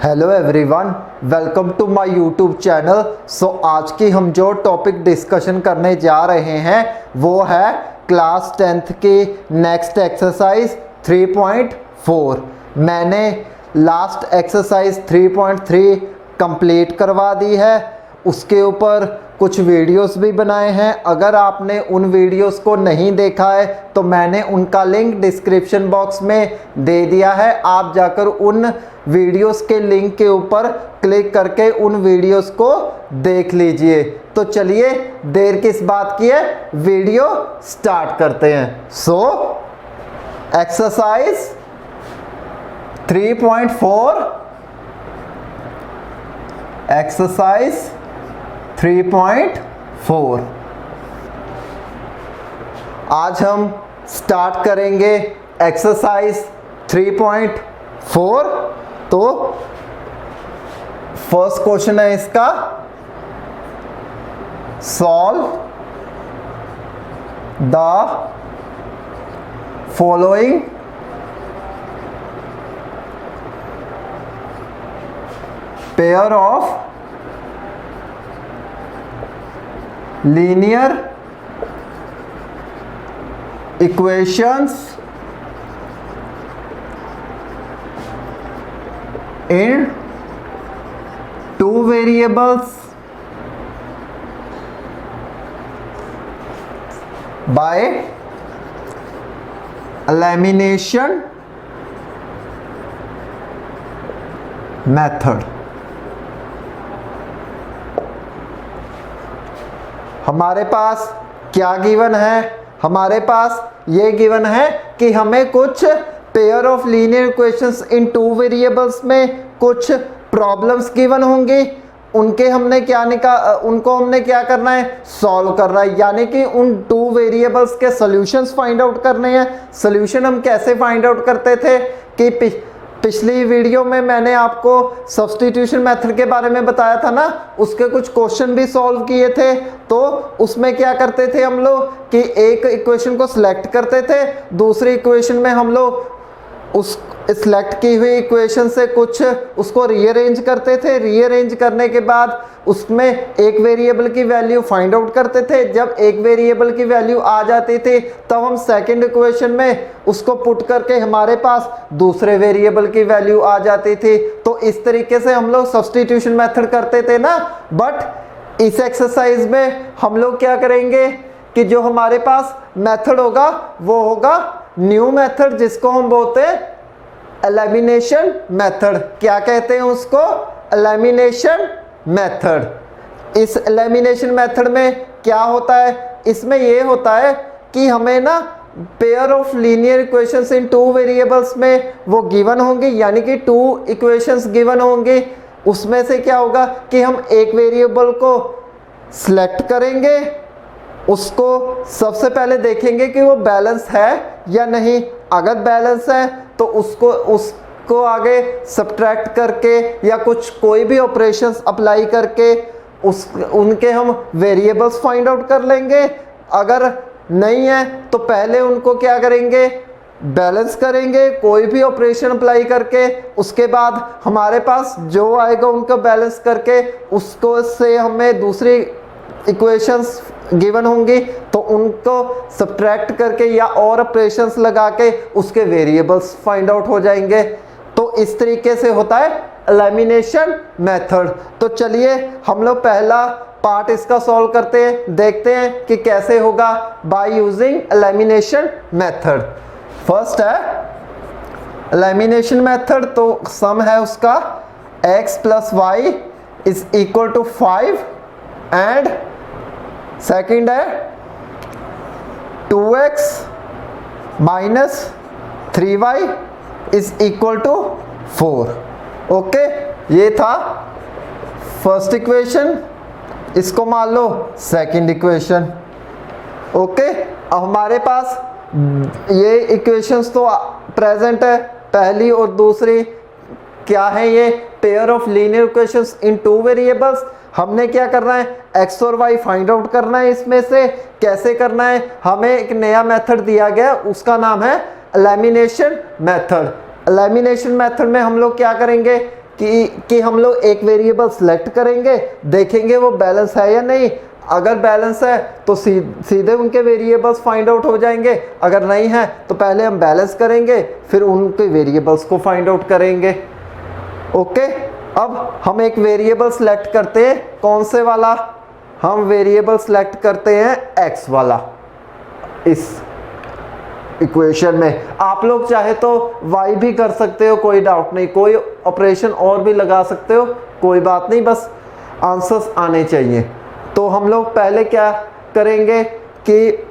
Hello everyone, welcome to my YouTube channel. So आज की हम जो टॉपिक डिस्कशन करने जा रहे हैं वो है क्लास 10th की नेक्स्ट एक्सरसाइज 3.4। मैंने लास्ट एक्सरसाइज 3.3 कंप्लीट करवा दी है, उसके ऊपर कुछ वीडियोस भी बनाए हैं। अगर आपने उन वीडियोस को नहीं देखा है तो मैंने उनका लिंक डिस्क्रिप्शन बॉक्स में दे दिया है, आप जाकर उन वीडियोस के लिंक के ऊपर क्लिक करके उन वीडियोस को देख लीजिए। तो चलिए देर किस बात की है, वीडियो स्टार्ट करते हैं। सो एक्सरसाइज 3.4 एक्सरसाइज 3.4 आज हम स्टार्ट करेंगे एक्सरसाइज 3.4। तो फर्स्ट क्वेश्चन है इसका, solve the following pair of linear equations in two variables by elimination method। हमारे पास क्या गिवन है, हमारे पास ये गिवन है कि हमें कुछ pair of linear equations in two variables में कुछ प्रॉब्लम्स गिवन होंगी, उनको हमने क्या करना है, सॉल्व करना है। यानी कि उन टू वेरिएबल्स के सॉल्यूशंस फाइंड आउट करने हैं। सॉल्यूशन हम कैसे फाइंड आउट करते थे कि पिछली वीडियो में मैंने आपको सब्स्टिट्यूशन मेथड के बारे में बताया था ना, उसके कुछ क्वेश्चन भी सॉल्व किए थे। तो उसमें क्या करते थे हम लोग कि एक इक्वेशन को सिलेक्ट करते थे, दूसरी इक्वेशन में हम लोग उस सिलेक्ट की हुई इक्वेशन से कुछ उसको रीअरेंज करते थे। रीअरेंज करने के बाद उसमें एक वेरिएबल की वैल्यू फाइंड आउट करते थे। जब एक वेरिएबल की वैल्यू आ जाती थी तब हम सेकंड इक्वेशन में उसको पुट करके हमारे पास दूसरे वेरिएबल की वैल्यू आ जाती थी। तो इस तरीके से हम लोग सब्स्टिट्यूशन मेथड करते थे ना। बट इस एक्सरसाइज में हम लोग क्या करेंगे कि जो हमारे पास मेथड होगा वो होगा न्यू मेथड, जिसको हम बोलते हैं एलिमिनेशन मेथड। क्या कहते हैं उसको, एलिमिनेशन मेथड। इस एलिमिनेशन मेथड में क्या होता है, इसमें ये होता है कि हमें ना pair of linear equations in two variables में वो गिवन होंगे, यानी कि टू इक्वेशंस गिवन होंगे। उसमें से क्या होगा कि हम एक वेरिएबल को सिलेक्ट करेंगे, उसको सबसे पहले देखेंगे कि वो बैलेंस है या नहीं। अगर बैलेंस है तो उसको आगे सब्ट्रैक्ट करके या कोई भी ऑपरेशंस अप्लाई करके उनके हम वेरिएबल्स फाइंड आउट कर लेंगे। अगर नहीं है तो पहले उनको क्या करेंगे, बैलेंस करेंगे कोई भी ऑपरेशन अप्लाई करके। उसके बाद हमारे पास जो आएगा उनका बैलेंस करके उसको से हमें दूसरी इक्वेशंस गिवन होंगी तो उनको सब्ट्रैक्ट करके या और ऑपरेशंस लगा के उसके वेरिएबल्स फाइंड आउट हो जाएंगे। तो इस तरीके से होता है एलिमिनेशन मेथड। तो चलिए हम लोग पहला पार्ट इसका सॉल्व करते हैं, देखते हैं कि कैसे होगा by using elimination method. First है एलिमिनेशन मेथड। तो सम है उसका x + y = 5 एंड सेकंड है 2x - 3y = 4। ओके, ये था फर्स्ट इक्वेशन, इसको मान लो सेकंड इक्वेशन। ओके, अब हमारे पास ये इक्वेशंस तो प्रेजेंट है, पहली और दूसरी क्या है, ये pair of linear equations in two variables. हमने क्या करना है, x और y फाइंड आउट करना है। इसमें से कैसे करना है, हमें एक नया मेथड दिया गया, उसका नाम है एलिमिनेशन मेथड। एलिमिनेशन मेथड में हम लोग क्या करेंगे कि हम लोग एक वेरिएबल सेलेक्ट करेंगे, देखेंगे वो बैलेंस है या नहीं। अगर बैलेंस है तो सीधे उनके वेरिएबल्स फाइंड आउट हो जाएंगे, अगर नहीं है तो पहले हम बैलेंस करेंगे फिर उनके वेरिएबल्स को फाइंड आउट करेंगे। ओके, अब हम एक वेरिएबल सेलेक्ट करते हैं, कौन से वाला? हम वेरिएबल सेलेक्ट करते हैं x वाला इस इक्वेशन में। आप लोग चाहे तो y भी कर सकते हो, कोई डाउट नहीं, कोई ऑपरेशन और भी लगा सकते हो, कोई बात नहीं, बस आंसर्स आने चाहिए। तो हम लोग पहले क्या करेंगे कि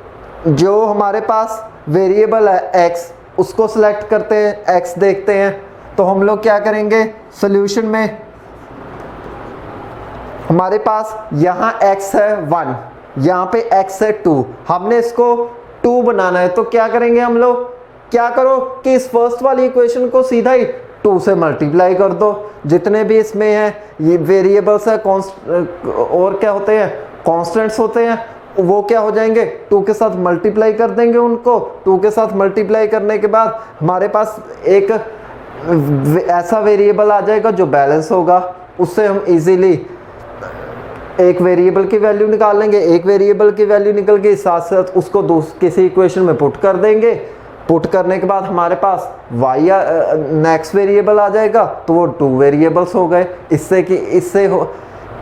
जो हमारे पास वेरिएबल है x, उसको सिलेक्ट करते हैं, x देखते हैं। तो हम लोग क्या करेंगे, सॉल्यूशन में हमारे पास यहाँ x है 1, यहाँ पे x है 2, हमने इसको 2 बनाना है। तो क्या करेंगे हम लोग, क्या करो कि इस फर्स्ट वाली इक्वेशन को सीधा ही 2 से मल्टीप्लाई कर दो। जितने भी इसमें हैं ये वेरिएबल्स है, और क्या होते हैं, कॉन्स्टेंट्स होते हैं, वो क्या हो जाएंगे, 2 के साथ मल्टीप्लाई कर देंगे उनको। 2 के साथ मल्टीप्लाई करने के बाद हमारे पास एक ऐसा वेरिएबल आ जाएगा जो बैलेंस होगा, उससे हम इजीली एक वेरिएबल की वैल्यू निकाल लेंगे। एक वेरिएबल की वैल्यू निकल गई, साथ साथ उसको किसी इक्वेशन में पुट कर देंगे। पुट करने के बाद हमारे पास y नेक्स्ट वेरिएबल आ जाएगा, तो वो 2 वेरिएबल्स हो गए।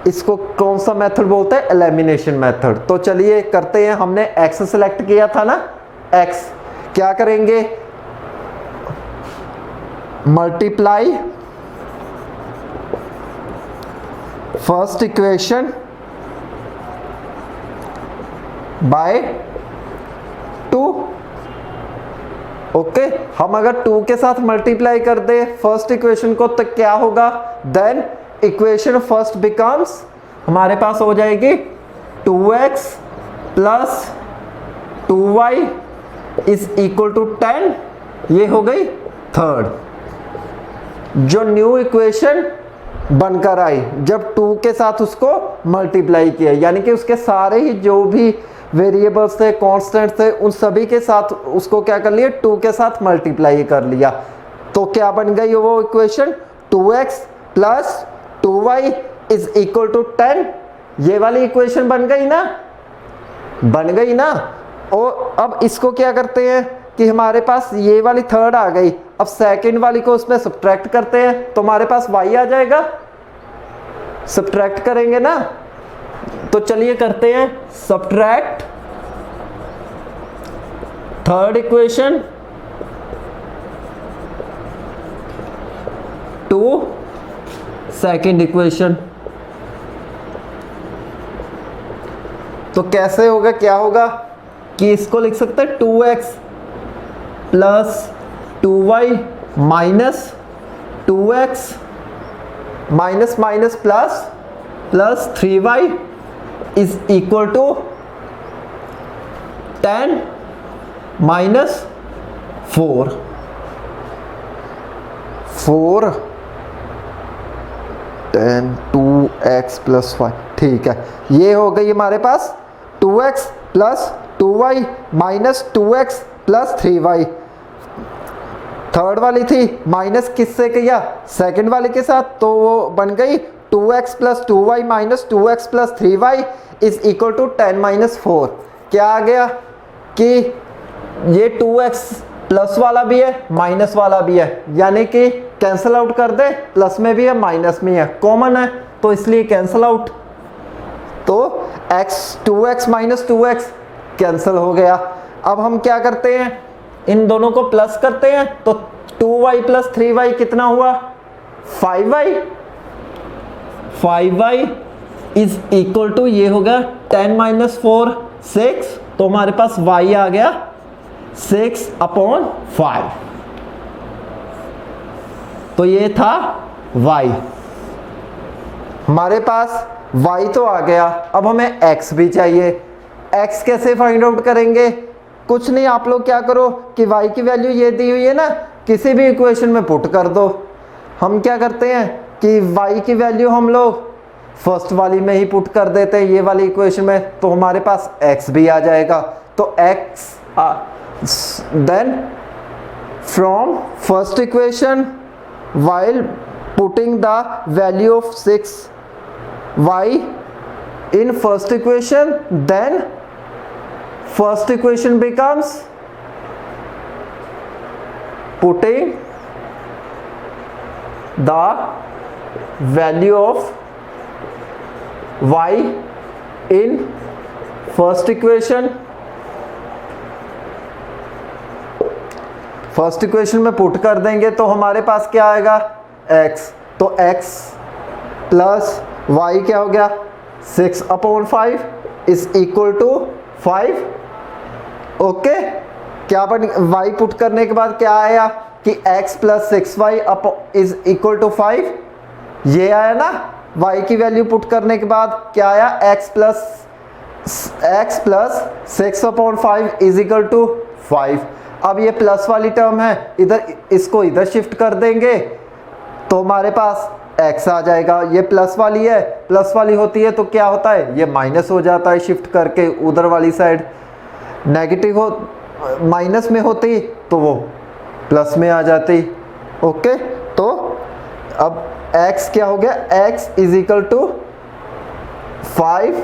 इसको कौन सा मेथड बोलते हैं, एलिमिनेशन मेथड। तो चलिए करते हैं, हमने x सेलेक्ट किया था ना, x क्या करेंगे, multiply first equation by 2। Okay, हम अगर 2 के साथ मल्टीप्लाई कर दे फर्स्ट इक्वेशन को तो क्या होगा, देन इक्वेशन फर्स्ट बिकम्स, हमारे पास हो जाएगी 2x plus 2y is equal to 10। ये हो गई थर्ड जो न्यू इक्वेशन बनकर आई जब 2 के साथ उसको मल्टीप्लाई किया, यानी कि उसके सारे ही जो भी वेरिएबल्स थे, कांस्टेंट थे, उन सभी के साथ उसको क्या कर लिया, 2 के साथ मल्टीप्लाई कर लिया। तो क्या बन गई वो equation, 2x plus 2y is equal to 10। ये वाली इक्वेशन बन गई ना, बन गई ना। और अब इसको क्या करते हैं कि हमारे पास ये वाली थर्ड आ गई, अब सेकंड वाली को उसमें सब्ट्रैक्ट करते हैं तो हमारे पास y आ जाएगा, सब्ट्रैक्ट करेंगे ना। तो चलिए करते हैं, subtract third equation to second equation. तो कैसे होगा, क्या होगा कि इसको लिख सकते हैं 2x plus 2y minus 2x minus minus plus plus 3y is equal to 10 minus 4 10 2x plus 5। ठीक है, ये हो गई हमारे पास 2x plus 2y minus 2x plus 3y। Third वाली थी माइनस किससे किया, सेकंड वाले के साथ, तो वो बन गई 2x plus 2y minus 2x plus 3y is equal to 10 minus 4। क्या आ गया कि ये 2x प्लस वाला भी है माइनस वाला भी है, यानी कि कैंसिल आउट कर दे, प्लस में भी है माइनस में है, कॉमन है तो इसलिए कैंसिल आउट। तो x 2x minus 2x cancel हो गया। अब हम क्या करते हैं, इन दोनों को प्लस करते हैं, तो 2y प्लस 3y कितना हुआ, 5y। 5y is equal to, ये होगा 10 माइनस 4 6, तो हमारे पास y आ गया 6/5। तो ये था y, हमारे पास y तो आ गया। अब हमें x भी चाहिए। x कैसे फाइंड आउट करेंगे, कुछ नहीं, आप लोग क्या करो कि y की वैल्यू ये दी हुई है ना, किसी भी इक्वेशन में पुट कर दो। हम क्या करते हैं कि y की वैल्यू हम लोग फर्स्ट वाली में ही पुट कर देते हैं, ये वाली इक्वेशन में, तो हमारे पास x भी आ जाएगा। तो x then from first equation while putting the value of 6y in first equation, then first equation becomes putting the value of y in first equation, first equation में पुट कर देंगे तो हमारे पास क्या आएगा x, तो x प्लस y क्या हो गया 6/5 इज इक्वल टू 5। ओके, क्या बन y पुट करने के बाद क्या आया कि x plus 6y is equal to 5, ये आया ना। y की वैल्यू पुट करने के बाद क्या आया x plus 6/5 is equal to 5। अब ये प्लस वाली टर्म है, इधर इसको इधर शिफ्ट कर देंगे तो हमारे पास x आ जाएगा। ये प्लस वाली है, प्लस वाली होती है तो क्या होता है, ये माइनस हो जाता है शिफ्ट करके उधर वाली साइड। नेगेटिव हो माइनस में होती तो वो प्लस में आ जाती। ओके, तो अब x क्या हो गया, x is equal to 5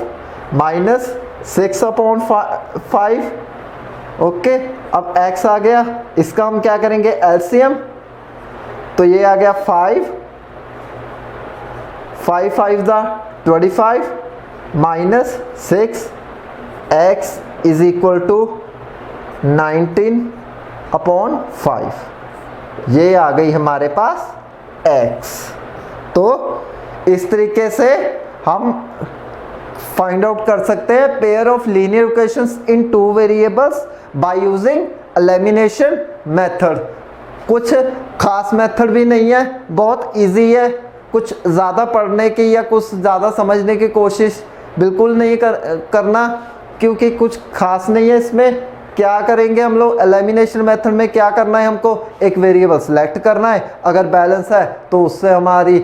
minus 6/5। Okay, अब x आ गया, इसका हम क्या करेंगे एलसीएम, तो ये आ गया 5 5 25 minus 6, x is equal to 19/5। ये आ गई हमारे पास x। तो इस तरीके से हम फाइंड आउट कर सकते हैं pair of linear equations in two variables by using elimination method. कुछ खास मेथड भी नहीं है, बहुत इजी है, कुछ ज़्यादा पढ़ने की या कुछ ज़्यादा समझने की कोशिश बिल्कुल नहीं करना, क्योंकि कुछ खास नहीं है इसमें। क्या करेंगे हम लोग एलिमिनेशन मेथड में, क्या करना है हमको, एक वेरिएबल सेलेक्ट करना है, अगर बैलेंस है तो उससे हमारी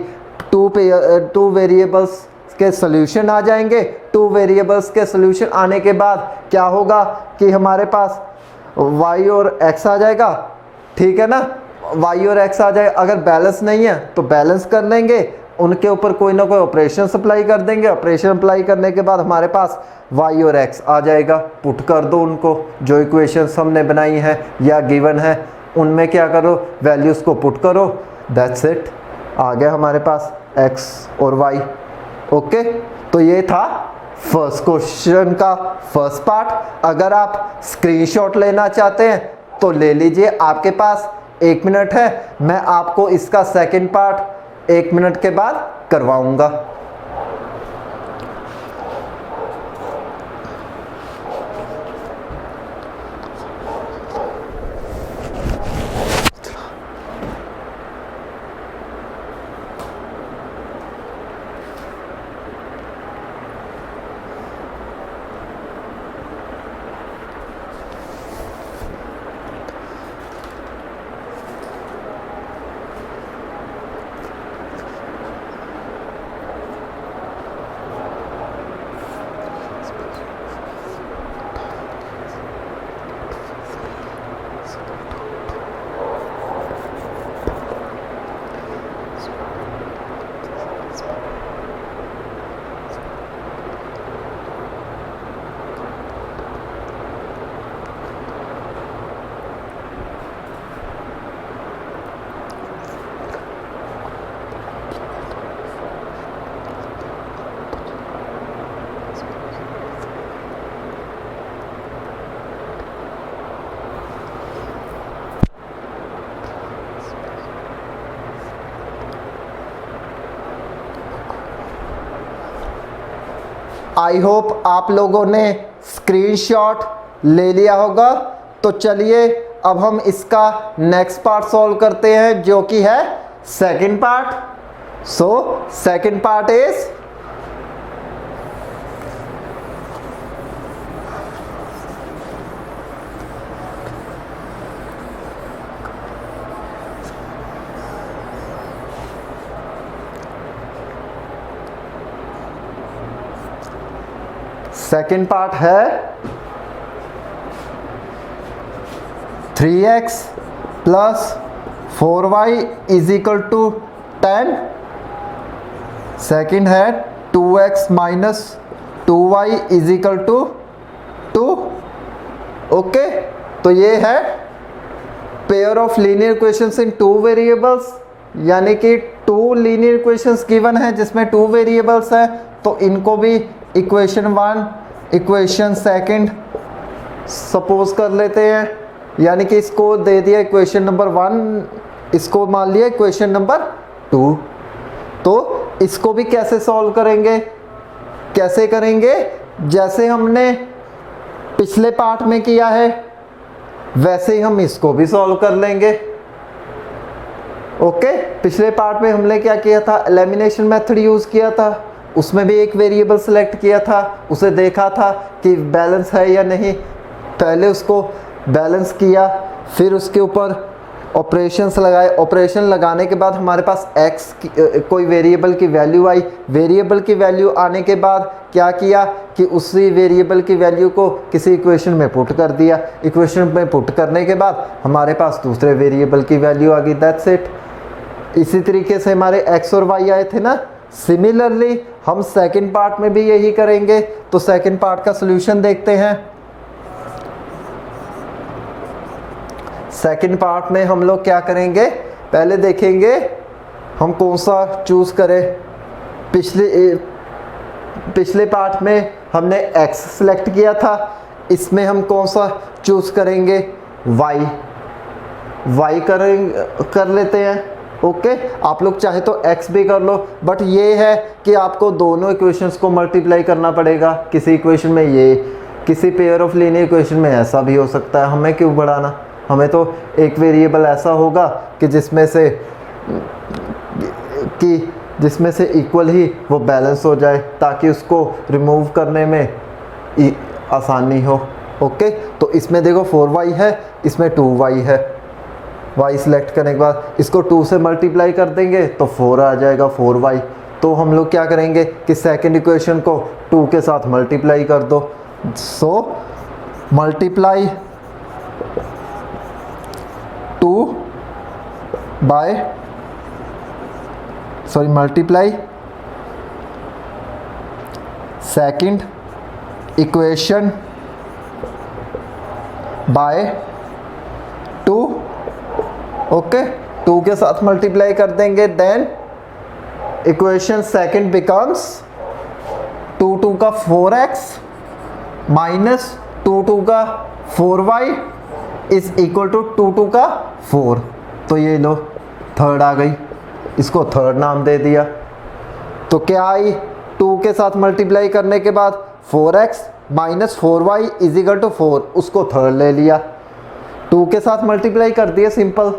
टू वेरिएबल्स के सॉल्यूशन आ जाएंगे। टू वेरिएबल्स के सॉल्यूशन आने के बाद क्या होगा कि हमारे पास y और x आ जाएगा, ठीक है ना, y और x आ जाएगा। अगर बैलेंस नहीं है तो बैलेंस कर लेंगे, उनके ऊपर कोई ना कोई ऑपरेशन अप्लाई कर देंगे। ऑपरेशन अप्लाई करने के बाद हमारे पास y और x आ जाएगा। पुट कर दो उनको, जो इक्वेशंस हमने बनाई है या गिवन है उनमें क्या करो, वैल्यूज़ को पुट करो, दैट्स इट, आ गया हमारे पास x और y। ओके, तो ये था फर्स्ट क्वेश्चन का फर्स्ट पार्ट। अगर आप स्क्रीनशॉट लेना चाहते हैं तो ले लीजिए, आपके पास 1 मिनट है, मैं आपको इसका सेकंड पार्ट 1 मिनट के बाद करवाऊंगा। आई होप आप लोगों ने स्क्रीनशॉट ले लिया होगा। तो चलिए अब हम इसका नेक्स्ट पार्ट सॉल्व करते हैं, जो कि है second part. So second part is second part है 3x plus 4y is equal to 10, second है 2x minus 2y is equal to 2। Okay, तो ये है pair of linear equations in 2 variables, यानी कि 2 लीनियर इक्वेशंस गिवन है जिसमें 2 variables है, तो इनको भी इक्वेशन 1 इक्वेशन सेकंड सपोज कर लेते हैं, यानी कि इसको दे दिया इक्वेशन नंबर 1, इसको मान लिया इक्वेशन नंबर 2। तो इसको भी कैसे सॉल्व करेंगे, कैसे करेंगे, जैसे हमने पिछले पार्ट में किया है वैसे ही हम इसको भी सॉल्व कर लेंगे। ओके, पिछले पार्ट में हमने क्या किया था, एलिमिनेशन मेथड यूज किया था, उसमें भी एक वेरिएबल सेलेक्ट किया था, उसे देखा था कि बैलेंस है या नहीं, पहले उसको बैलेंस किया, फिर उसके ऊपर ऑपरेशंस लगाए, ऑपरेशन लगाने के बाद हमारे पास x कोई वेरिएबल की वैल्यू आई, वेरिएबल की वैल्यू आने के बाद क्या किया कि उसी वेरिएबल की वैल्यू को किसी इक्वेशन में पुट कर दिया, इक्वेशन में पुट करने के बाद हमारे पास दूसरे वेरिएबल की वैल्यू आ गई, दैट्स इट। इसी तरीके से हमारे x और y आए थे ना, सिमिलरली हम सेकंड पार्ट में भी यही करेंगे। तो सेकंड पार्ट का सॉल्यूशन देखते हैं। सेकंड पार्ट में हम लोग क्या करेंगे, पहले देखेंगे हम कौन सा चूज करें। पिछले पार्ट में हमने x सेलेक्ट किया था, इसमें हम कौन सा चूज करेंगे, y कर लेते हैं। ओके, आप लोग चाहे तो x भी कर लो, बट ये है कि आपको दोनों इक्वेशंस को मल्टीप्लाई करना पड़ेगा। किसी इक्वेशन में ये, किसी पेयर ऑफ लीनियर इक्वेशन में ऐसा भी हो सकता है, हमें क्यों बढ़ाना, हमें तो एक वेरिएबल ऐसा होगा कि जिसमें से इक्वल ही वो बैलेंस हो जाए, ताकि उसको रिमूव करने में आसानी हो। ओके, तो इसमें देखो 4y है, इसमें 2y है, y सिलेक्ट करने के बाद इसको 2 से मल्टीप्लाई कर देंगे तो 4 आ जाएगा, 4y। तो हम लोग क्या करेंगे कि सेकंड इक्वेशन को 2 के साथ मल्टीप्लाई कर दो, so multiply multiply second equation by 2। Okay, 2 के साथ मल्टीप्लाई कर देंगे, देन इक्वेशन सेकंड बिकम्स 2 का 4x माइनस 2 का 4y इज इक्वल टू 2 का 4। तो ये लो थर्ड आ गई, इसको थर्ड नाम दे दिया। तो क्या आई, 2 के साथ मल्टीप्लाई करने के बाद 4x minus 4y is equal to 4, उसको थर्ड ले लिया। 2 के साथ मल्टीप्लाई कर दिया सिंपल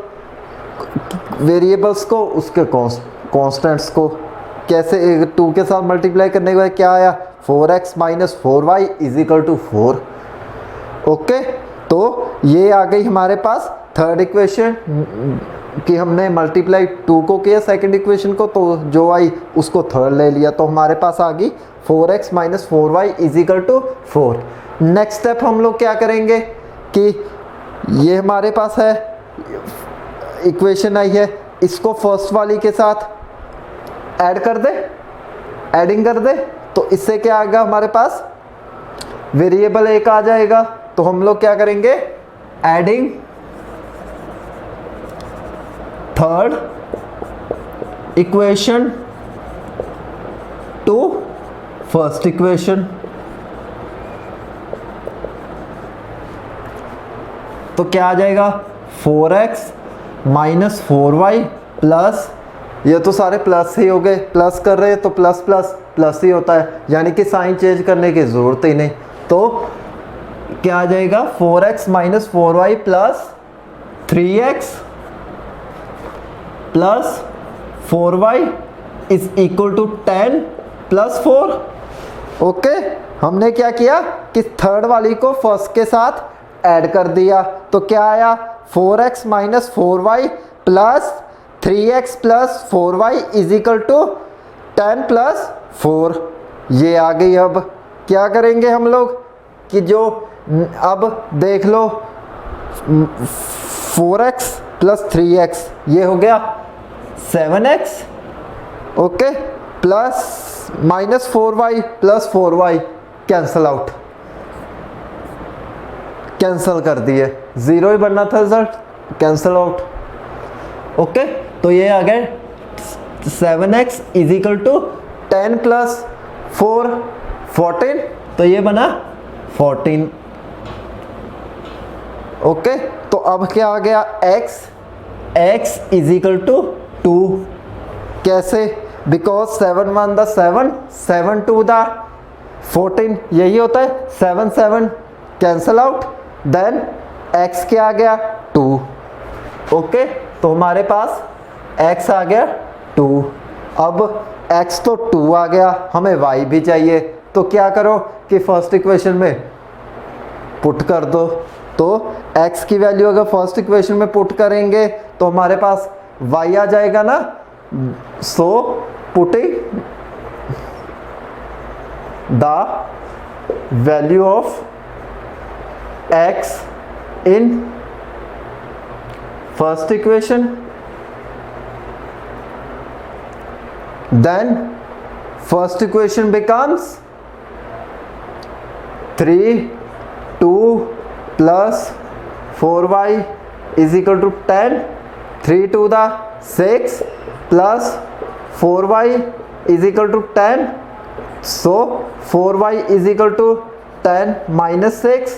वेरिएबल्स को, उसके कॉन्स्टेंट्स को। कैसे, 2 के साथ मल्टीप्लाई करने के बाद क्या आया, 4x minus 4y is equal to 4। Okay, तो ये आ गई हमारे पास थर्ड इक्वेशन कि हमने मल्टीप्लाई 2 को किया सेकंड इक्वेशन को, तो जो आई उसको थर्ड ले लिया, तो हमारे पास आ गई 4x minus 4y is equal to 4। Next step हम लोग क्या करेंगे कि ये हमारे पास है इक्वेशन आई है, इसको फर्स्ट वाली के साथ ऐड कर दे, एडिंग कर दे, तो इससे क्या आएगा हमारे पास, वेरिएबल एक आ जाएगा। तो हम लोग क्या करेंगे, adding third equation to first equation. तो क्या आ जाएगा, 4x माइनस 4y प्लस, ये तो सारे प्लस ही हो गए, प्लस कर रहे हैं तो प्लस प्लस प्लस ही होता है, यानी कि साइन चेंज करने की ज़रूरत ही नहीं। तो क्या आ जाएगा, 4x minus 4y plus 3x plus 4y is equal to 10 plus 4। Okay, हमने क्या किया कि थर्ड वाली को फर्स्ट के साथ ऐड कर दिया, तो क्या आया, 4x minus 4y plus 3x plus 4y is equal to 10 plus 4। ये आ गई। अब क्या करेंगे हम लोग कि जो, अब देख लो 4x प्लस 3x ये हो गया 7x okay, plus minus 4y plus 4y cancel out, cancel कर दिए, 0 ही बनना था रिजल्ट, कैंसल आउट। ओके, तो ये आ गया 7x is equal to 10 plus 4 14, तो ये बना 14। ओके, तो अब क्या आ गया x इज इक्वल टू 2। कैसे? बिकॉज 7 1 द 7, 7 2 द 14, यही होता है, 7 7 कैंसल आउट, देन x क्या आ गया 2। ओके, तो हमारे पास x आ गया 2। अब x तो 2 आ गया, हमें y भी चाहिए, तो क्या करो कि फर्स्ट इक्वेशन में पुट कर दो। तो x की वैल्यू अगर फर्स्ट इक्वेशन में पुट करेंगे तो हमारे पास y आ जाएगा ना। सो putting the value of x in first equation, then first equation becomes 3 2 plus 4y is equal to 10, 3 to the 6 plus 4y is equal to 10, so 4y is equal to 10 minus 6,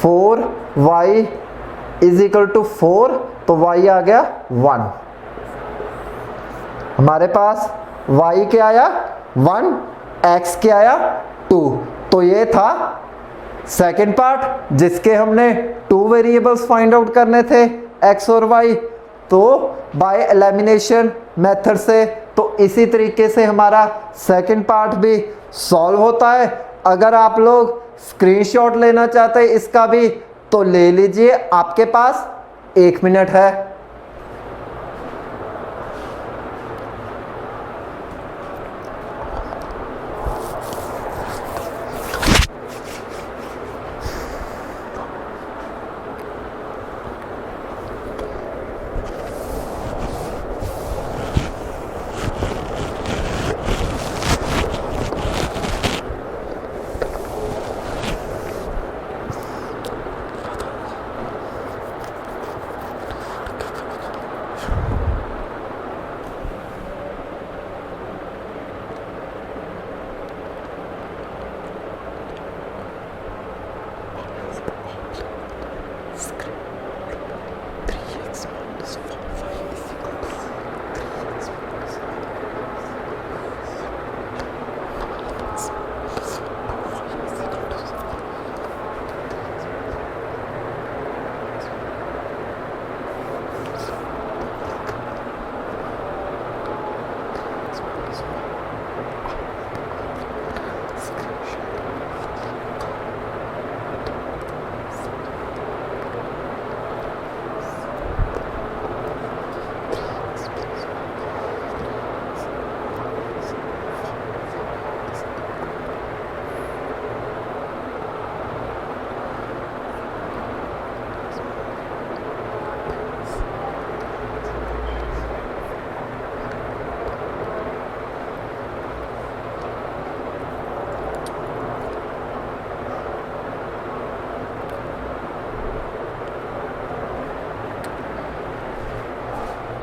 4y is equal to 4, तो y आ गया 1। हमारे पास y क्या आया 1, x क्या आया 2। तो ये था सेकेंड पार्ट जिसके हमने 2 वेरिएबल्स फाइंड आउट करने थे x और y, तो बाय एलिमिनेशन मेथड से। तो इसी तरीके से हमारा सेकेंड पार्ट भी सॉल्व होता है। अगर आप लोग स्क्रीनशॉट लेना चाहते हैं इसका भी तो ले लीजिए, आपके पास 1 मिनट है।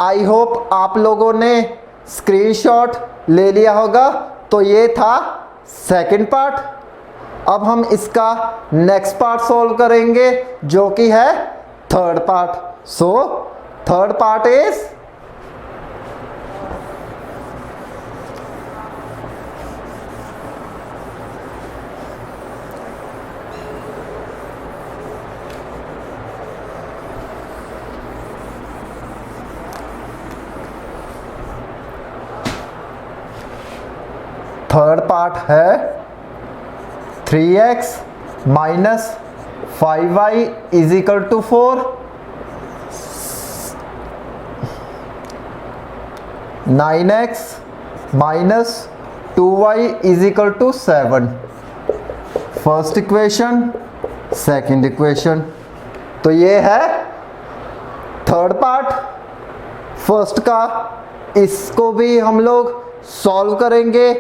आई होप आप लोगों ने स्क्रीनशॉट ले लिया होगा। तो ये था सेकंड पार्ट। अब हम इसका नेक्स्ट पार्ट सॉल्व करेंगे जो कि है third part. So third part is third part है 3x minus 5y is equal to 4, 9x minus 2y is equal to 7। First equation, second equation. तो ये है थर्ड पार्ट फर्स्ट का। इसको भी हम लोग सॉल्व करेंगे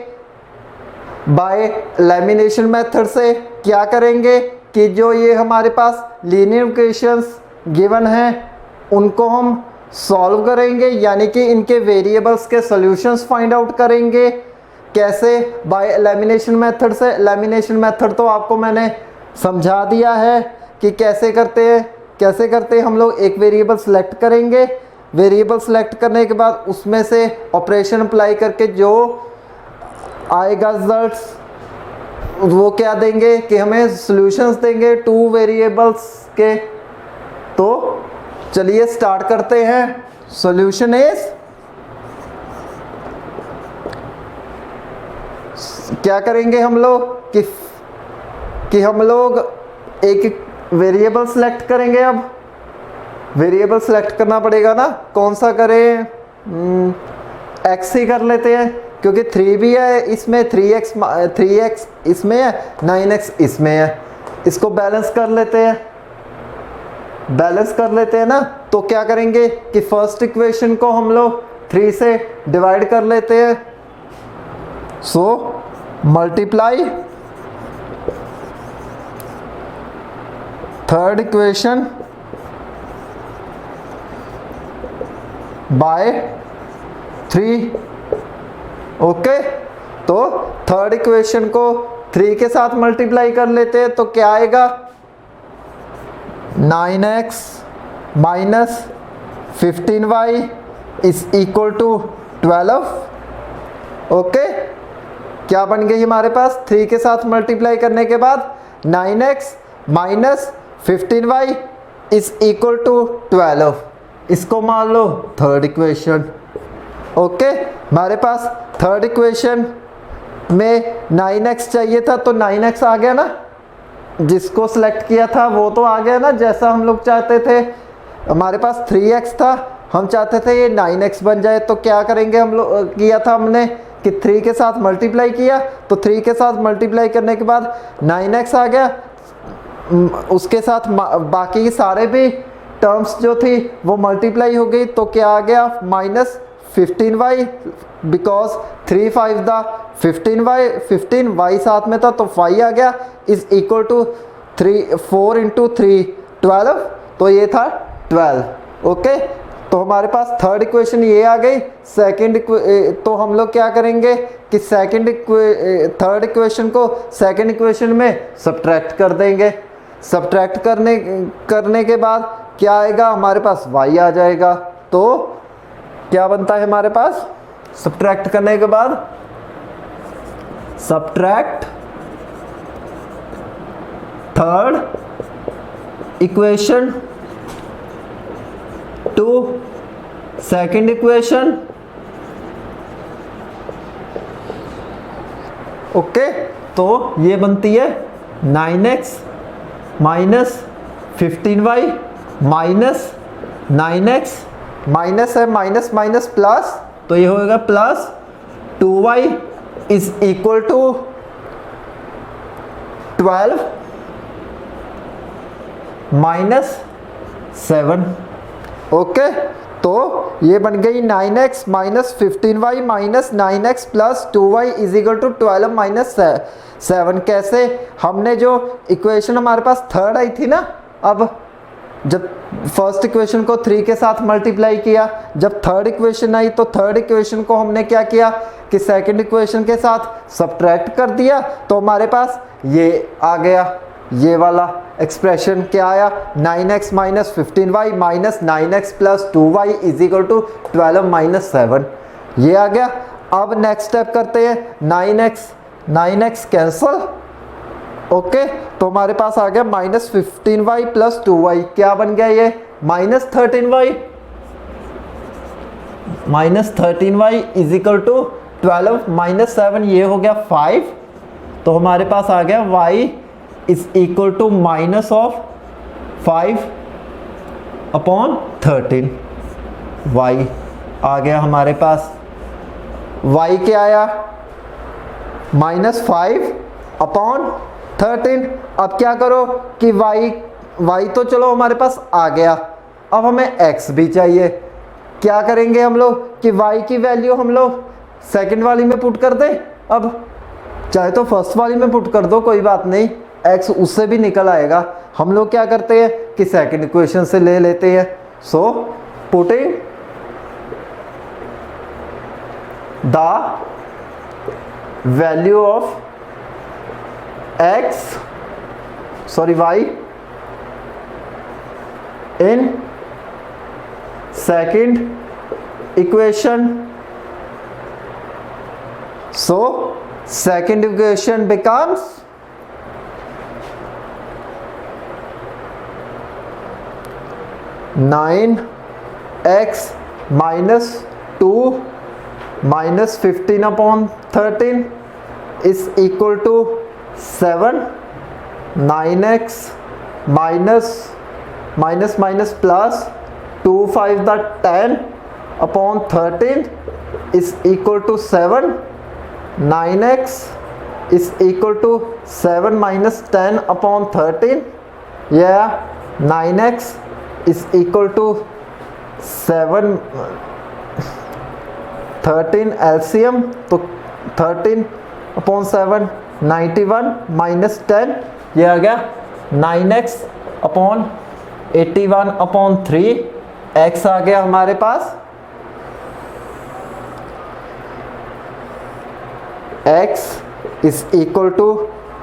बाय एलिमिनेशन मेथड से। क्या करेंगे कि जो ये हमारे पास लीनियर इक्वेशंस गिवन हैं उनको हम सॉल्व करेंगे, यानी कि इनके वेरिएबल्स के सॉल्यूशंस फाइंड आउट करेंगे। कैसे? बाय एलिमिनेशन मेथड से। एलिमिनेशन मेथड तो आपको मैंने समझा दिया है कि कैसे करते हैं हम लोग एक वेरिएबल सेलेक्ट करेंगे, वेरिएबल सेलेक्ट करने के बाद उसमें से ऑपरेशन अप्लाई करके जो आएगा रिजल्ट्स वो क्या देंगे कि हमें सॉल्यूशंस देंगे टू वेरिएबल्स के। तो चलिए स्टार्ट करते हैं। सॉल्यूशन इज, क्या करेंगे हम लोग कि हम लोग एक वेरिएबल सेलेक्ट करेंगे। अब वेरिएबल सेलेक्ट करना पड़ेगा ना, कौन सा करें? x ही कर लेते हैं क्योंकि 3 भी है इसमें, 3x इसमें है, 9x इसमें है। इसको बैलेंस कर लेते हैं ना। तो क्या करेंगे कि फर्स्ट इक्वेशन को हम लोग 3 से डिवाइड कर लेते हैं। So multiply third equation by 3। Okay, तो थर्ड इक्वेशन को 3 के साथ मल्टीप्लाई कर लेते हैं तो क्या आएगा? 9x minus 15y is equal to 12। Okay, क्या बन गई हमारे पास? 3 के साथ मल्टीप्लाई करने के बाद 9x minus 15y is equal to 12। इसको मान लो थर्ड इक्वेशन। ओके, हमारे पास थर्ड इक्वेशन में 9x चाहिए था तो 9x आ गया ना, जिसको सिलेक्ट किया था वो तो आ गया ना जैसा हम लोग चाहते थे। हमारे पास 3x था, हम चाहते थे ये 9x बन जाए। तो क्या करेंगे हम लोग, किया था हमने कि 3 के साथ मल्टीप्लाई किया, तो 3 के साथ मल्टीप्लाई करने के बाद 9x आ गया, उसके साथ बाकी के सारे भी टर्म्स जो थी वो मल्टीप्लाई हो गई। तो क्या आ गया? माइनस 15y, बिकॉज 3 5 दा 15y साथ में था तो 5 आ गया, इज इक्वल टू 4 इंटू 3 12। तो ये था 12। ओके, तो हमारे पास थर्ड इक्वेशन ये आ गई। सेकंड तो हम लोग क्या करेंगे कि थर्ड इक्वेशन को सेकंड इक्वेशन में सब्ट्रैक्ट कर देंगे। सब्ट्रैक्ट करने के बाद क्या आएगा? हमारे पास y आ जाएगा। तो क्या बनता है हमारे पास? सब्ट्रैक्ट करने के बाद subtract third equation to second equation. Okay, तो ये बनती है 9x minus 15y minus 9x, minus है माइनस माइनस प्लस, तो ये होगा plus 2y is equal to 12 minus 7। Okay, तो ये बन गई 9x minus 15y minus 9x plus 2y is equal to 12 minus 7। कैसे? हमने जो इक्वेशन हमारे पास थर्ड आई थी ना, अब जब फर्स्ट इक्वेशन को 3 के साथ मल्टीप्लाई किया, जब थर्ड इक्वेशन आई तो थर्ड इक्वेशन को हमने क्या किया कि सेकंड इक्वेशन के साथ सब्ट्रैक्ट कर दिया। तो हमारे पास ये आ गया, ये वाला एक्सप्रेशन क्या आया? 9x minus 15y minus 9x plus 2y is equal to 12 minus 7, ये आ गया। अब नेक्स्ट स्टेप करते हैं, 9x कैंसल। ओके, तो हमारे पास आ गया माइनस 15y प्लस 2y, क्या बन गया ये? Minus 13y, minus 13y is equal to 12 minus 7, ये हो गया 5। तो हमारे पास आ गया y is equal to minus of 5 upon 13। y आ गया हमारे पास, y क्या आया? Minus 5 upon 13। अब क्या करो कि y तो चलो हमारे पास आ गया, अब हमें x भी चाहिए। क्या करेंगे हम लोग कि y की वैल्यू हम लोग सेकंड वाली में पुट कर दे। अब चाहे तो फर्स्ट वाली में पुट कर दो, कोई बात नहीं, x उससे भी निकल आएगा। हम लोग क्या करते हैं कि सेकंड इक्वेशन से ले लेते हैं। So putting the value of y in second equation, so second equation becomes nine x minus 2 minus 15/13 is equal to 7. 9x minus plus 2 5 the 10/13 is equal to 7. 9x is equal to 7 minus 10/13. Yeah, 9x is equal to 7 13 LCM, तो 13/7 91 minus 10, ये आ गया 9x upon 81/3। x आ गया हमारे पास, x is equal to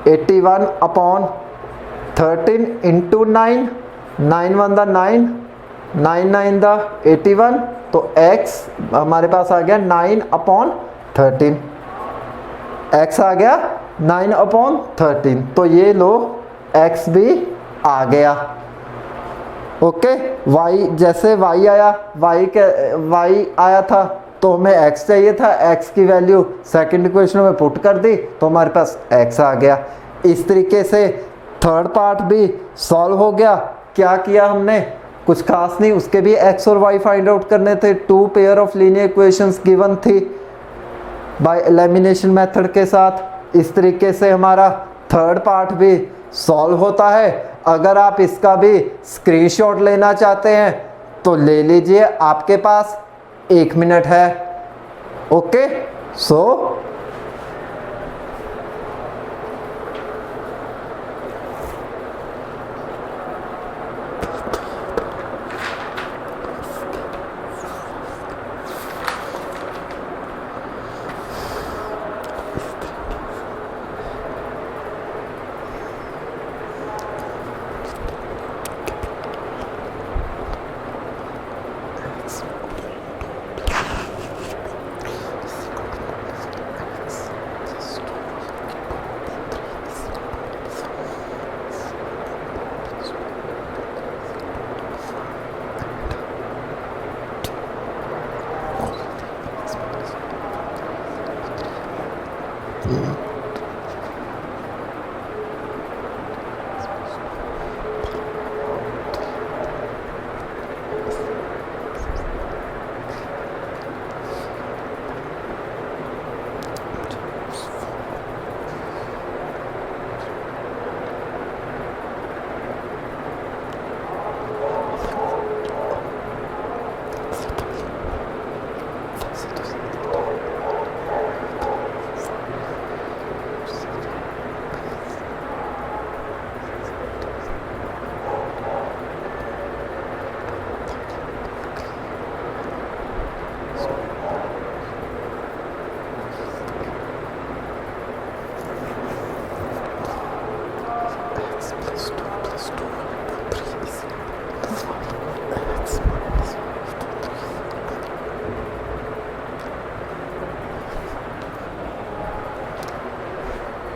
81/13 into 9, 9 1 the 9, 9 9 the 81, तो x हमारे पास आ गया 9/13, x आ गया 9/13, तो ये लो x भी आ गया। ओके, y जैसे y आया, y आया था तो हमें x चाहिए था, x की वैल्यू सेकंड इक्वेशन में पुट कर दी तो हमारे पास x आ गया। इस तरीके से थर्ड पार्ट भी सॉल्व हो गया। क्या किया हमने, कुछ खास नहीं, उसके भी x और y फाइंड आउट करने थे। 2 pair of linear equations given थी बाय एलिमिनेशन मेथड के साथ। इस तरीके से हमारा थर्ड पार्ट भी सॉल्व होता है। अगर आप इसका भी स्क्रीनशॉट लेना चाहते हैं तो ले लीजिए, आपके पास 1 मिनट है। ओके, सो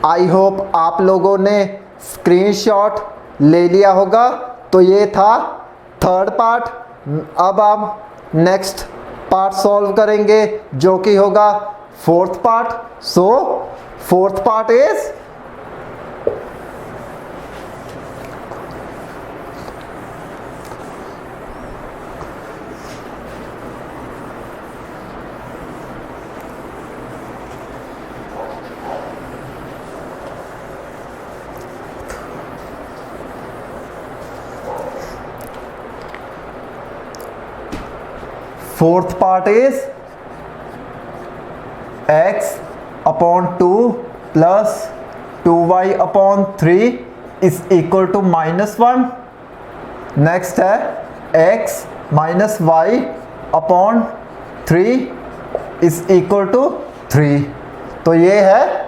आई होप आप लोगों ने स्क्रीनशॉट ले लिया होगा। तो ये था थर्ड पार्ट। अब हम नेक्स्ट पार्ट सॉल्व करेंगे जो कि होगा fourth part. So fourth part is x upon 2 plus 2y upon 3 is equal to -1। Next है x minus y upon 3 is equal to 3। तो ये है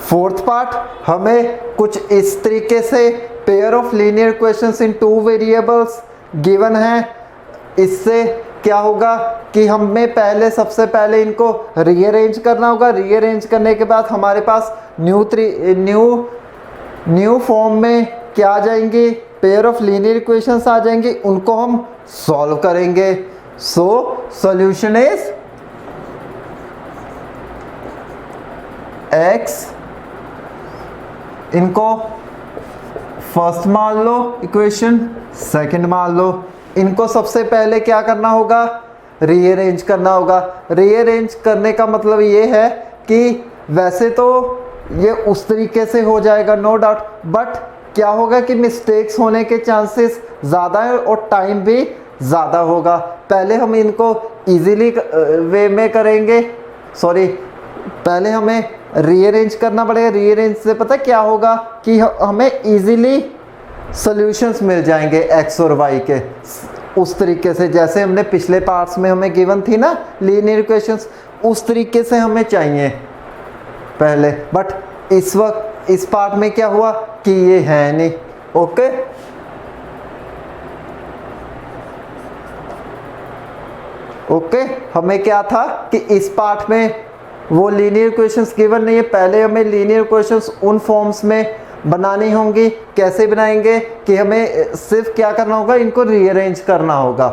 फोर्थ पार्ट। हमें कुछ इस तरीके से pair of linear equations in 2 variables given है। इससे क्या होगा कि हमें सबसे पहले इनको रीअरेंज करना होगा। रीअरेंज करने के बाद हमारे पास न्यू फॉर्म में क्या आ जाएंगी, पेयर ऑफ लीनियर इक्वेशंस आ जाएंगी, उनको हम सॉल्व करेंगे। सो सॉल्यूशन इज x, इनको फर्स्ट मान लो इक्वेशन, सेकंड मान लो। इनको सबसे पहले क्या करना होगा, रीअरेंज करना होगा। रीअरेंज करने का मतलब ये है कि वैसे तो ये उस तरीके से हो जाएगा नो डाउट, बट क्या होगा कि मिस्टेक्स होने के चांसेस ज़्यादा है और टाइम भी ज़्यादा होगा। पहले हम इनको इजीली वे में करेंगे, पहले हमें रीअरेंज करना पड़ेगा। रीअरेंज से पता क्या होगा कि हमें इजीली सॉल्यूशंस मिल जाएंगे x और y के, उस तरीके से जैसे हमने पिछले पार्ट्स में हमें गिवन थी ना लीनियर इक्वेशंस, उस तरीके से हमें चाहिए पहले। बट इस वक्त इस पार्ट में क्या हुआ कि ये है नहीं। ओके, हमें क्या था कि इस पार्ट में वो लीनियर इक्वेशंस गिवन नहीं है। पहले हमें लीनियर इक्वेशंस उन फॉर्म्स में बनानी होंगी। कैसे बनाएंगे कि हमें सिर्फ क्या करना होगा, इनको रीअरेंज करना होगा।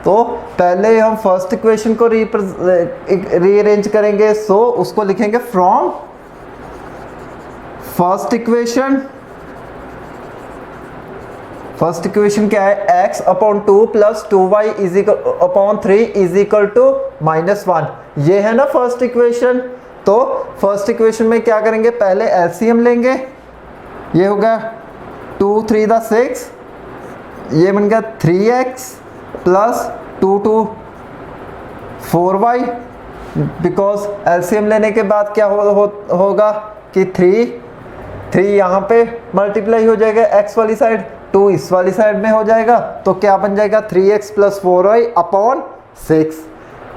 तो पहले हम फर्स्ट इक्वेशन को रीअरेंज करेंगे। सो उसको लिखेंगे from first equation. First equation क्या है, x upon 2 plus 2y upon 3 is equal to -1। ये है ना फर्स्ट इक्वेशन। तो फर्स्ट इक्वेशन में क्या करेंगे, पहले एलसीएम लेंगे। ये हो गया 2 3 6, ये बन गया 3x plus 2 2 4y। Because LCM लेने के बाद क्या होगा कि 3 यहाँ पे मल्टीप्लाई हो जाएगा x वाली साइड, 2 इस वाली साइड में हो जाएगा। तो क्या बन जाएगा 3x प्लस 4y अपॉन 6।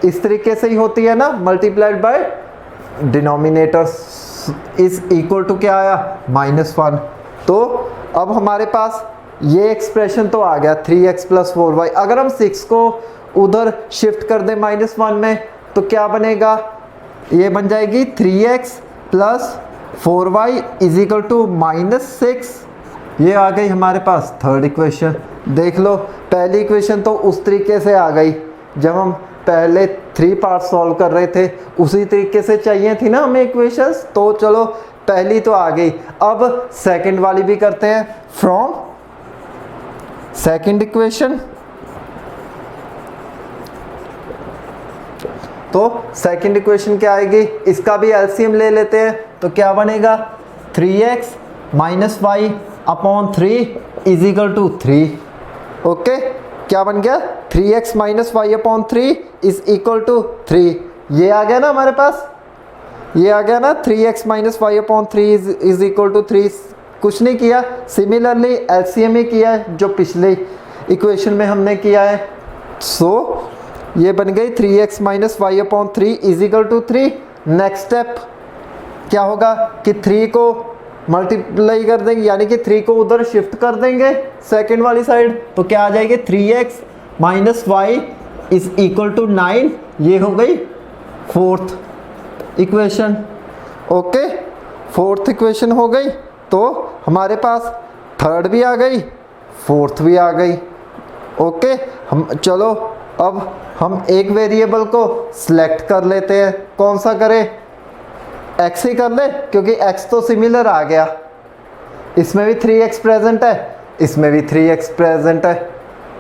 इस तरीके से ही होती है ना, multiplied by denominator is equal to क्या आया, -1। तो अब हमारे पास ये एक्सप्रेशन तो आ गया 3x प्लस 4y। अगर हम 6 को उधर शिफ्ट कर दें -1 में तो क्या बनेगा, ये बन जाएगी 3x plus 4y is equal to -6। ये आ गई हमारे पास थर्ड इक्वेशन। देख लो पहली इक्वेशन तो उस तरीके से आ गई, जब हम पहले 3 पार्ट सॉल्व कर रहे थे उसी तरीके से चाहिए थी ना हमें इक्वेशंस। तो चलो पहली तो आ गई। अब सेकंड वाली भी करते हैं। फ्रॉम सेकंड इक्वेशन, तो सेकंड इक्वेशन क्या आएगी, इसका भी एलसीएम ले लेते हैं। तो क्या बनेगा 3x minus y upon 3 is equal to 3। Okay, क्या बन गया 3x minus y upon 3 is equal to 3। ये आ गया ना हमारे पास, ये आ गया ना 3x minus y upon 3 is equal to 3। कुछ नहीं किया, सिमिलरली एलसीएम ही किया है जो पिछले इक्वेशन में हमने किया है। सो ये बन गई 3x minus y upon 3 is equal to 3। Next step क्या होगा कि 3 को मल्टीप्लाई कर देंगे, यानी कि 3 को उधर शिफ्ट कर देंगे सेकंड वाली साइड। तो क्या आ जाएगी 3x minus y is equal to 9। ये हो गई fourth equation. Okay, fourth equation हो गई। तो हमारे पास थर्ड भी आ गई, फोर्थ भी आ गई। ओके, हम चलो अब हम एक वेरिएबल को सिलेक्ट कर लेते हैं। कौन सा करें, x ही कर ले, क्योंकि x तो सिमिलर आ गया। इसमें भी 3x प्रेजेंट है, इसमें भी 3x प्रेजेंट है,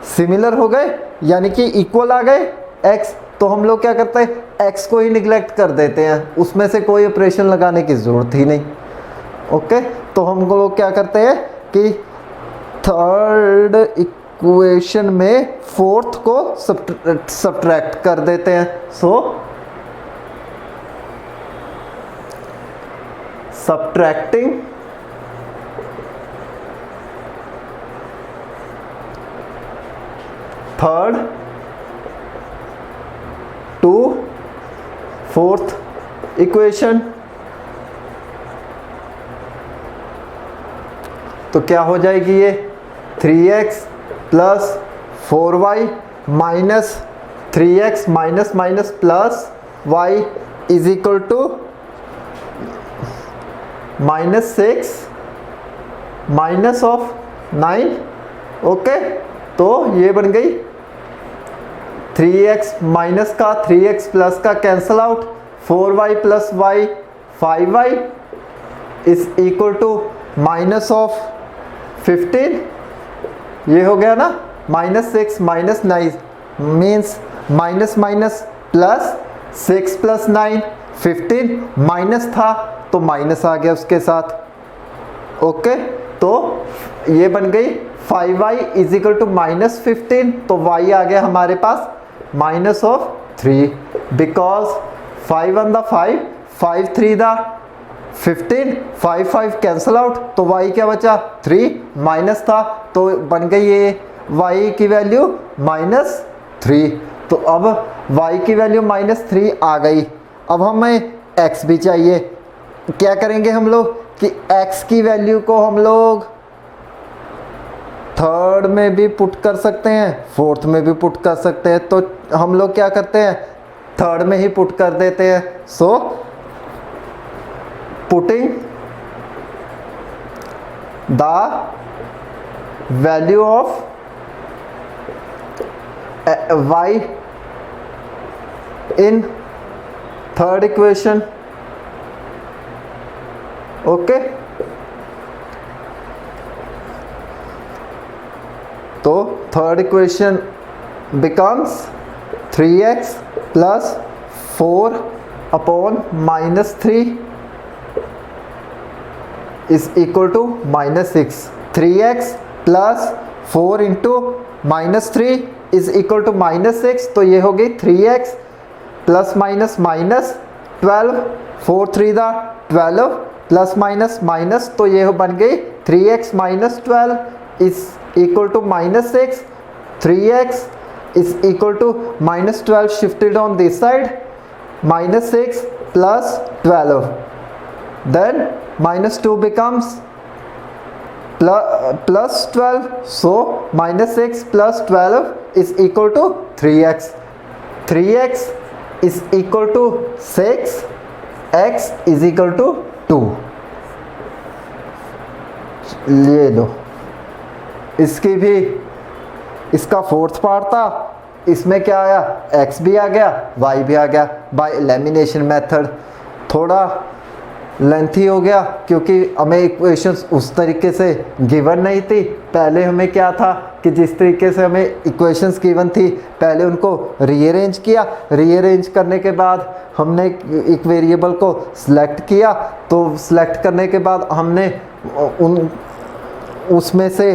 सिमिलर हो गए यानी कि इक्वल आ गए x। तो हम लोग क्या करते हैं, x को ही निगलेक्ट कर देते हैं, उसमें से कोई ऑपरेशन लगाने की ज़रूरत ही नहीं। ओके, तो हम लोग क्या करते हैं कि थर्ड इक्वेशन में फोर्थ को सब्ट्रैक्ट कर देते हैं। So subtracting third to fourth equation, तो क्या हो जाएगी ये 3x plus 4y minus 3x minus minus plus y is equal to -6 minus of 9। Okay, तो ये बन गई 3x माइनस का 3x प्लस का cancel out, 4y plus y 5y is equal to minus of 15। ये हो गया ना, -6 minus 9 means minus minus plus 6 plus 9 15, minus था तो माइनस आ गया उसके साथ। ओके, तो ये बन गई 5y इज इक्वल टू -15, तो y आ गया हमारे पास -3 because 5 1 the 5 5 3 the 15 5 5 cancel out, तो y क्या बचा 3, माइनस था तो बन गई ये y की वैल्यू -3। तो अब y की वैल्यू -3 आ गई। अब हमें x भी चाहिए। क्या करेंगे हम लोग कि x की वैल्यू को हम लोग थर्ड में भी पुट कर सकते हैं, फोर्थ में भी पुट कर सकते हैं, तो हम लोग क्या करते हैं थर्ड में ही पुट कर देते हैं। So putting the value of y in third equation। Okay, तो third equation becomes 3x plus 4 upon -3 is equal to -6। 3x plus 4 into -3 is equal to -6, तो ये हो गई 3x plus minus minus 12, 4 3 the 12 plus minus minus, तो ये बन गई 3x minus 12 is equal to -6। 3x is equal to -12 shifted on this side, -6 plus 12, then -2 becomes plus 12, so -6 plus 12 is equal to 3x। 3x is equal to 6, x is equal to 2। ले लो, इसकी भी इसका fourth part था, इसमें क्या आया x भी आ गया y भी आ गया बाय एलिमिनेशन मेथड। थोड़ा लेंथी हो गया क्योंकि हमें इक्वेशंस उस तरीके से गिवन नहीं थी। पहले हमें क्या था कि जिस तरीके से हमें इक्वेशंस गिवन थी पहले उनको रीअरेंज किया, रीअरेंज करने के बाद हमने एक वेरिएबल को सिलेक्ट किया, तो सिलेक्ट करने के बाद हमने उसमें से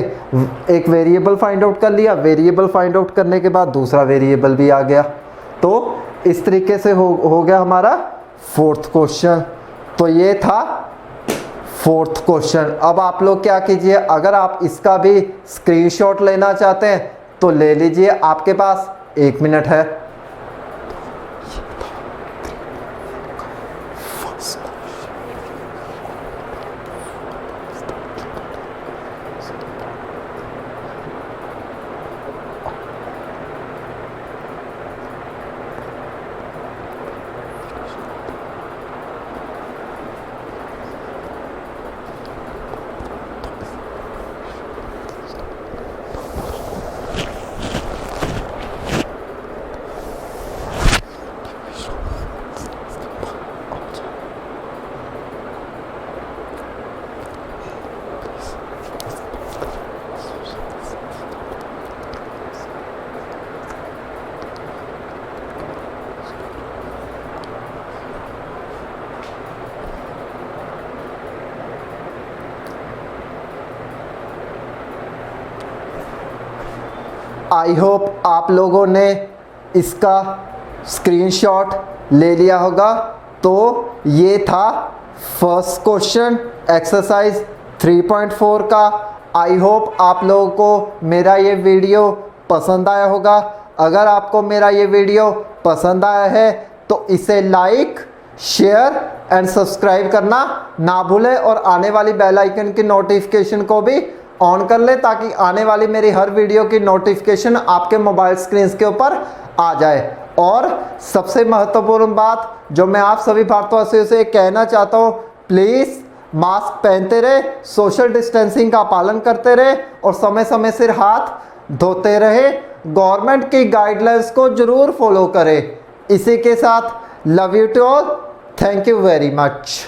एक वेरिएबल फाइंड आउट कर लिया, वेरिएबल फाइंड आउट करने के बाद दूसरा वेरिएबल भी आ गया। तो इस तरीके से हो गया हमारा फोर्थ क्वेश्चन। तो ये था फोर्थ क्वेश्चन। अब आप लोग क्या कीजिए, अगर आप इसका भी स्क्रीनशॉट लेना चाहते हैं तो ले लीजिए, आपके पास 1 मिनट है। आई होप आप लोगों ने इसका स्क्रीनशॉट ले लिया होगा तो ये था फर्स्ट क्वेश्चन एक्सरसाइज 3.4 का। आई होप आप लोगों को मेरा ये वीडियो पसंद आया होगा। अगर आपको मेरा ये वीडियो पसंद आया है तो इसे लाइक, शेयर एंड सब्सक्राइब करना ना भूलें और आने वाली बेल आइकन की नोटिफिकेशन को भी ऑन कर ले ताकि आने वाली मेरी हर वीडियो की नोटिफिकेशन आपके मोबाइल स्क्रीन के ऊपर आ जाए। और सबसे महत्वपूर्ण बात जो मैं आप सभी भारतवासियों से कहना चाहता हूँ, प्लीज़ मास्क पहनते रहे, सोशल डिस्टेंसिंग का पालन करते रहे और समय समय से हाथ धोते रहे। गवर्नमेंट की गाइडलाइंस को जरूर फॉलो करें। इसी के साथ love you to all, thank you very much.